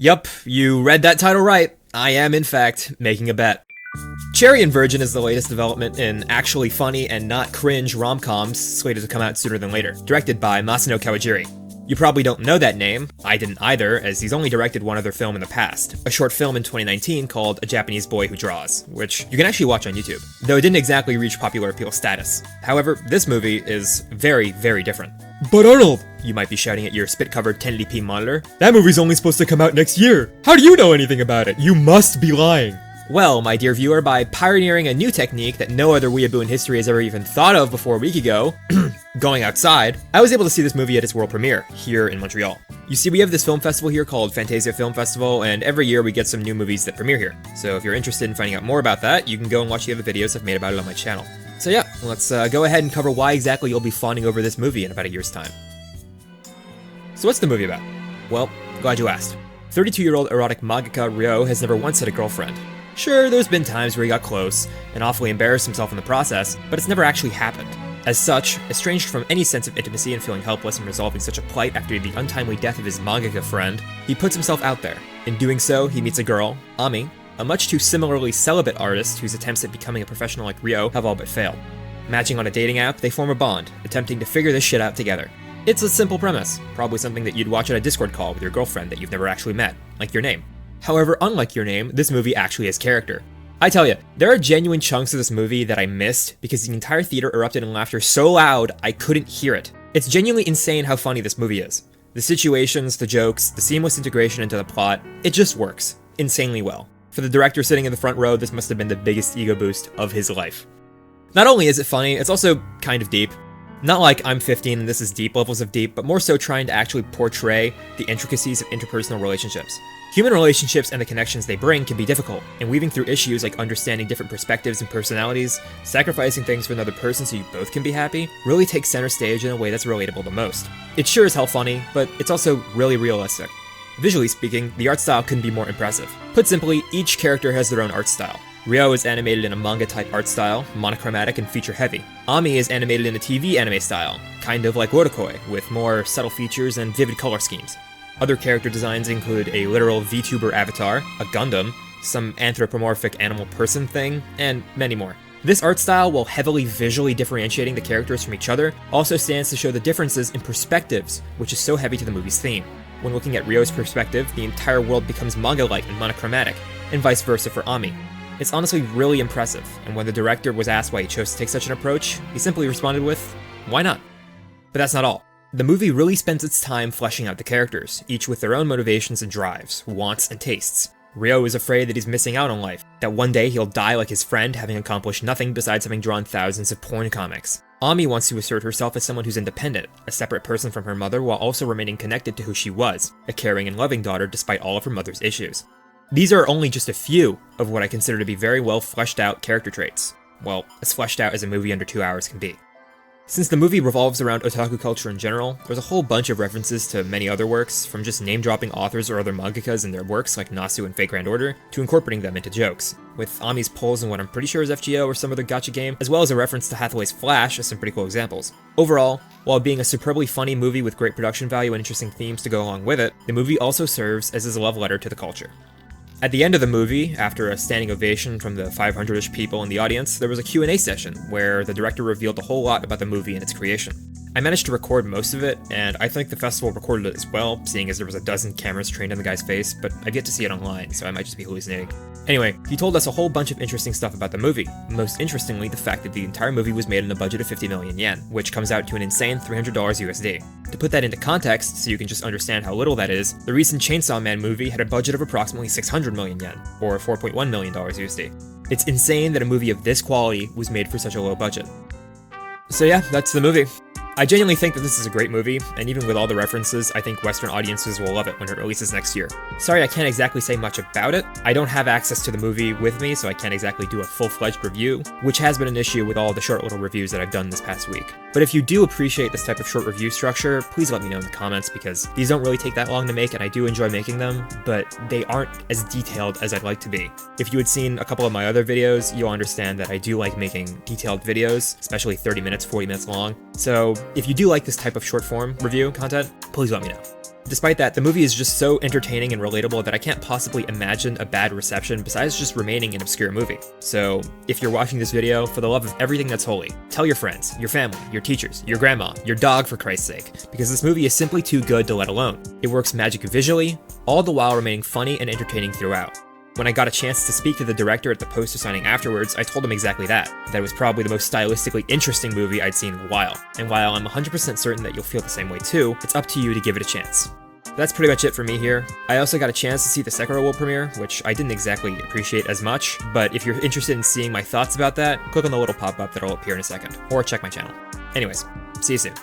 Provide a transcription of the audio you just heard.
Yup, you read that title right. I am, in fact, making a bet. Cherry and Virgin is the latest development in actually funny and not cringe rom-coms slated to come out sooner than later, directed by Masano Kawajiri. You probably don't know that name, I didn't either, as he's only directed one other film in the past, a short film in 2019 called A Japanese Boy Who Draws, which you can actually watch on YouTube, though it didn't exactly reach popular appeal status. However, this movie is very, very different. But Arnold, you might be shouting at your spit-covered 1080p monitor, that movie's only supposed to come out next year. How do you know anything about it? You must be lying. Well, my dear viewer, by pioneering a new technique that no other weeaboo in history has ever even thought of before a week ago, going outside, I was able to see this movie at its world premiere, here in Montreal. You see, we have this film festival here called Fantasia Film Festival, and every year we get some new movies that premiere here. So if you're interested in finding out more about that, you can go and watch the other videos I've made about it on my channel. So yeah, let's go ahead and cover why exactly you'll be fawning over this movie in about a year's time. So what's the movie about? Well, glad you asked. 32-year-old erotic mangaka Ryo has never once had a girlfriend. Sure, there's been times where he got close, and awfully embarrassed himself in the process, but it's never actually happened. As such, estranged from any sense of intimacy and feeling helpless in resolving such a plight after the untimely death of his mangaka friend, he puts himself out there. In doing so, he meets a girl, Ami, a much too similarly celibate artist whose attempts at becoming a professional like Ryo have all but failed. Matching on a dating app, they form a bond, attempting to figure this shit out together. It's a simple premise, probably something that you'd watch on a Discord call with your girlfriend that you've never actually met, like Your Name. However, unlike Your Name, this movie actually has character. I tell you, there are genuine chunks of this movie that I missed because the entire theater erupted in laughter so loud I couldn't hear it. It's genuinely insane how funny this movie is. The situations, the jokes, the seamless integration into the plot, it just works insanely well. For the director sitting in the front row, this must have been the biggest ego boost of his life. Not only is it funny, it's also kind of deep. Not like I'm 15 and this is deep levels of deep, but more so trying to actually portray the intricacies of interpersonal relationships. Human relationships and the connections they bring can be difficult, and weaving through issues like understanding different perspectives and personalities, sacrificing things for another person so you both can be happy, really takes center stage in a way that's relatable the most. It's sure as hell funny, but it's also really realistic. Visually speaking, the art style couldn't be more impressive. Put simply, each character has their own art style. Ryo is animated in a manga-type art style, monochromatic and feature-heavy. Ami is animated in a TV anime style, kind of like Worokoi, with more subtle features and vivid color schemes. Other character designs include a literal VTuber avatar, a Gundam, some anthropomorphic animal person thing, and many more. This art style, while heavily visually differentiating the characters from each other, also stands to show the differences in perspectives, which is so heavy to the movie's theme. When looking at Ryo's perspective, the entire world becomes manga-like and monochromatic, and vice versa for Ami. It's honestly really impressive, and when the director was asked why he chose to take such an approach, he simply responded with, "Why not?" But that's not all. The movie really spends its time fleshing out the characters, each with their own motivations and drives, wants and tastes. Ryo is afraid that he's missing out on life, that one day he'll die like his friend, having accomplished nothing besides having drawn thousands of porn comics. Ami wants to assert herself as someone who's independent, a separate person from her mother while also remaining connected to who she was, a caring and loving daughter despite all of her mother's issues. These are only just a few of what I consider to be very well fleshed out character traits. Well, as fleshed out as a movie under 2 hours can be. Since the movie revolves around otaku culture in general, there's a whole bunch of references to many other works, from just name-dropping authors or other mangakas in their works like Nasu and Fate Grand Order, to incorporating them into jokes, with Ami's pulls in what I'm pretty sure is FGO or some other gacha game, as well as a reference to Hathaway's Flash as some pretty cool examples. Overall, while being a superbly funny movie with great production value and interesting themes to go along with it, the movie also serves as his love letter to the culture. At the end of the movie, after a standing ovation from the 500-ish people in the audience, there was a Q&A session where the director revealed a whole lot about the movie and its creation. I managed to record most of it, and I think the festival recorded it as well, seeing as there was a dozen cameras trained on the guy's face, but I've yet to see it online, so I might just be hallucinating. Anyway, he told us a whole bunch of interesting stuff about the movie, most interestingly the fact that the entire movie was made on a budget of 50 million yen, which comes out to an insane $300 USD. To put that into context, so you can just understand how little that is, the recent Chainsaw Man movie had a budget of approximately 600 million yen, or $4.1 million USD. It's insane that a movie of this quality was made for such a low budget. So yeah, that's the movie. I genuinely think that this is a great movie, and even with all the references, I think Western audiences will love it when it releases next year. Sorry I can't exactly say much about it. I don't have access to the movie with me, so I can't exactly do a full-fledged review, which has been an issue with all the short little reviews that I've done this past week. But if you do appreciate this type of short review structure, please let me know in the comments, because these don't really take that long to make, and I do enjoy making them, but they aren't as detailed as I'd like to be. If you had seen a couple of my other videos, you'll understand that I do like making detailed videos, especially 30 minutes, 40 minutes long. So if you do like this type of short form review content, please let me know. Despite that, the movie is just so entertaining and relatable that I can't possibly imagine a bad reception besides just remaining an obscure movie. So, if you're watching this video, for the love of everything that's holy, tell your friends, your family, your teachers, your grandma, your dog for Christ's sake, because this movie is simply too good to let alone. It works magic visually, all the while remaining funny and entertaining throughout. When I got a chance to speak to the director at the poster signing afterwards, I told him exactly that it was probably the most stylistically interesting movie I'd seen in a while. And while I'm 100% certain that you'll feel the same way too, it's up to you to give it a chance. That's pretty much it for me here. I also got a chance to see the Sekiro World premiere, which I didn't exactly appreciate as much, but if you're interested in seeing my thoughts about that, click on the little pop-up that'll appear in a second, or check my channel. Anyways, see you soon.